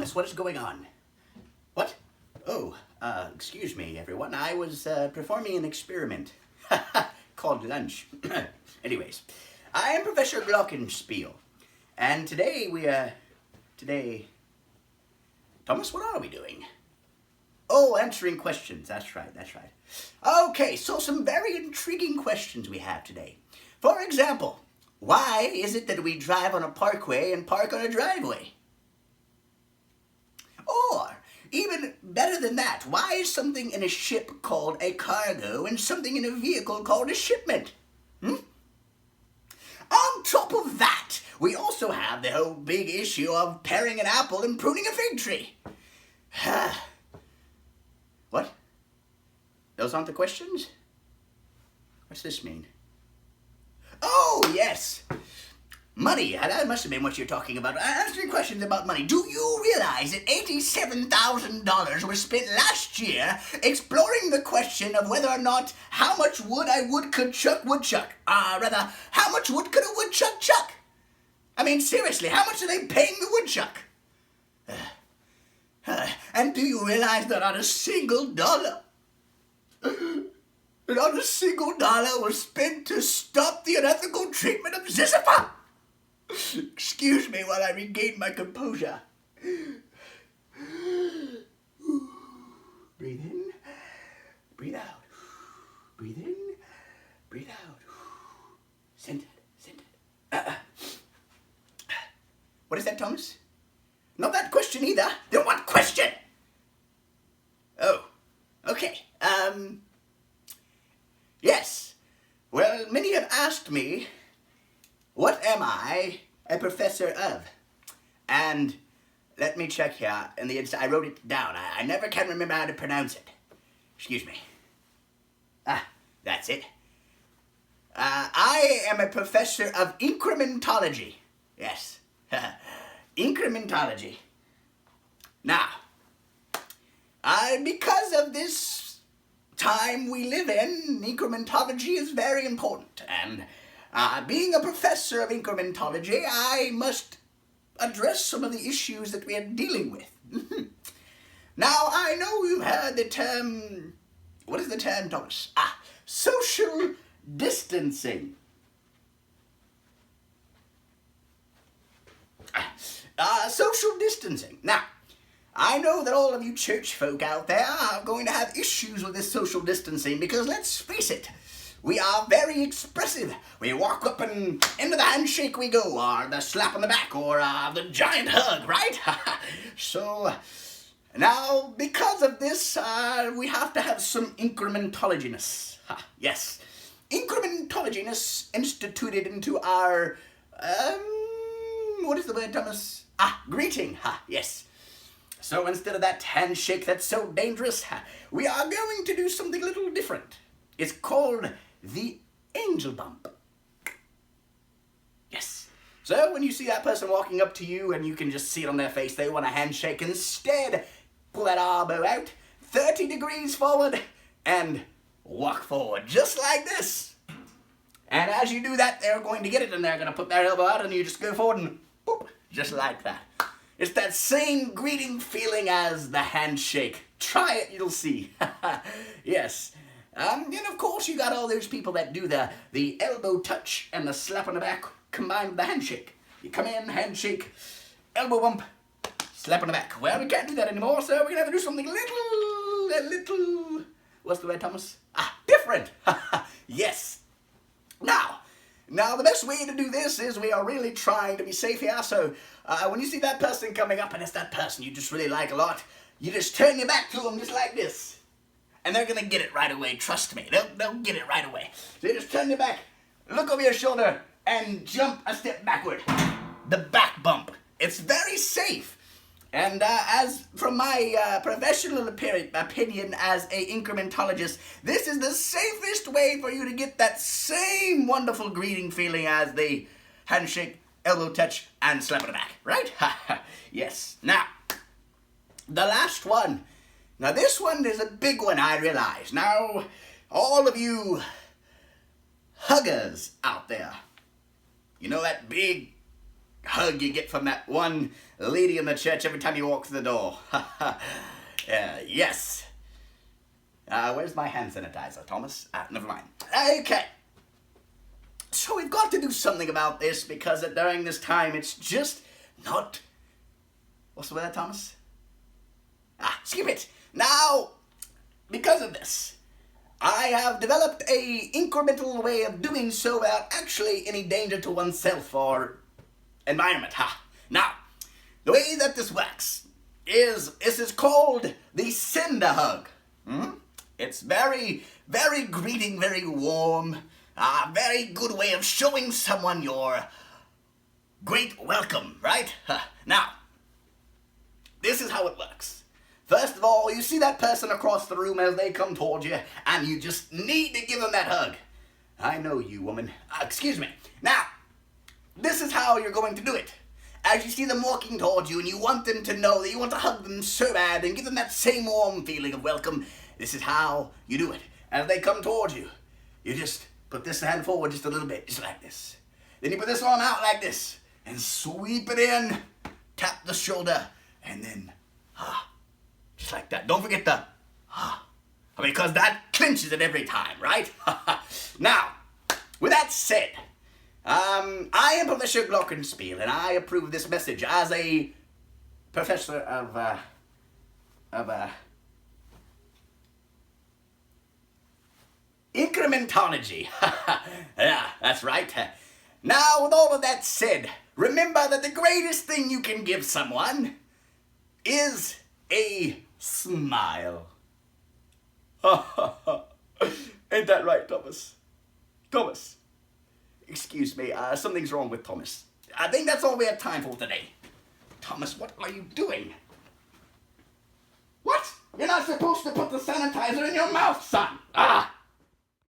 Thomas, what is going on? What? Oh, excuse me, everyone. I was performing an experiment called lunch. Anyways, I am Professor Glockenspiel, and today Thomas, what are we doing? Oh, answering questions. That's right. Okay, so some very intriguing questions we have today. For example, why is it that we drive on a parkway and park on a driveway? Or, even better than that, why is something in a ship called a cargo and something in a vehicle called a shipment? On top of that, we also have the whole big issue of paring an apple and pruning a fig tree. What? Those aren't the questions? What's this mean? Oh, yes. Money. That must have been what you're talking about. Answering questions about money. Do you realize that $87,000 was spent last year exploring the question of whether or not how much wood a woodchuck could chuck? Rather, how much wood could a woodchuck chuck? I mean, seriously, how much are they paying the woodchuck? And do you realize that not a single dollar was spent to stop the unethical treatment of Sisyphus? Excuse me while I regain my composure. Breathe in, breathe out. Breathe in, breathe out. Centered. What is that, Thomas? Not that question either. Then what question? Oh, okay. Yes. Well, many have asked me, what am I a professor of? And let me check here. I wrote it down. I never can remember how to pronounce it. Excuse me. That's it. I am a professor of incrementology. Yes. Incrementology. Now, because of this time we live in, incrementology is very important. And being a professor of incrementology, I must address some of the issues that we are dealing with. Now, I know you've heard the term, what is the term, Thomas? Social distancing. Social distancing. Now, I know that all of you church folk out there are going to have issues with this social distancing because, let's face it, we are very expressive. We walk up and into the handshake we go, or the slap on the back, or the giant hug, right? So, now, because of this, we have to have some incrementologyness. Yes. Incrementologyness instituted into our, what is the word, Thomas? Greeting. Yes. So instead of that handshake that's so dangerous, we are going to do something a little different. It's called the angel bump. Yes. So when you see that person walking up to you and you can just see it on their face, they want a handshake, instead pull that elbow out 30 degrees forward and walk forward just like this. And as you do that, they're going to get it and they're going to put their elbow out and you just go forward and boop, just like that. It's that same greeting feeling as the handshake. Try it, you'll see. Yes. And of course you got all those people that do the elbow touch and the slap on the back combined with the handshake. You come in, handshake, elbow bump, slap on the back. Well, we can't do that anymore, so we're going to have to do something a little, what's the word, Thomas? Different. Yes. Now, the best way to do this is we are really trying to be safe here, so when you see that person coming up and it's that person you just really like a lot, you just turn your back to them just like this. And they're going to get it right away, trust me. They'll get it right away. So you just turn your back, look over your shoulder, and jump a step backward. The back bump. It's very safe. And as from my professional opinion as a incrementologist, this is the safest way for you to get that same wonderful greeting feeling as the handshake, elbow touch, and slap on the back, right? Yes. Now, the last one. Now, this one is a big one, I realize. Now, all of you huggers out there, you know that big hug you get from that one lady in the church every time you walk through the door. Yes. Where's my hand sanitizer, Thomas? Never mind. Okay. So we've got to do something about this because during this time it's just not... What's the word, Thomas? Skip it. Now, because of this, I have developed a incremental way of doing so without actually any danger to oneself or environment. Now, the way that this works is this is called the Cinder Hug. It's very, very greeting, very warm, very good way of showing someone your great welcome, right? Now, this is how it works. First of all, you see that person across the room as they come towards you, and you just need to give them that hug. I know you, woman. Excuse me. Now, this is how you're going to do it. As you see them walking towards you and you want them to know that you want to hug them so bad and give them that same warm feeling of welcome, this is how you do it. As they come towards you, you just put this hand forward just a little bit, just like this. Then you put this arm out like this and sweep it in, tap the shoulder, and then, just like that. Don't forget the, because that clinches it every time, right? Now, with that said, I am Professor Glockenspiel, and I approve this message as a professor of incrementology. Yeah, that's right. Now, with all of that said, remember that the greatest thing you can give someone is a smile. Ain't that right, Thomas? Thomas. Excuse me, something's wrong with Thomas. I think that's all we have time for today. Thomas, what are you doing? What? You're not supposed to put the sanitizer in your mouth, son.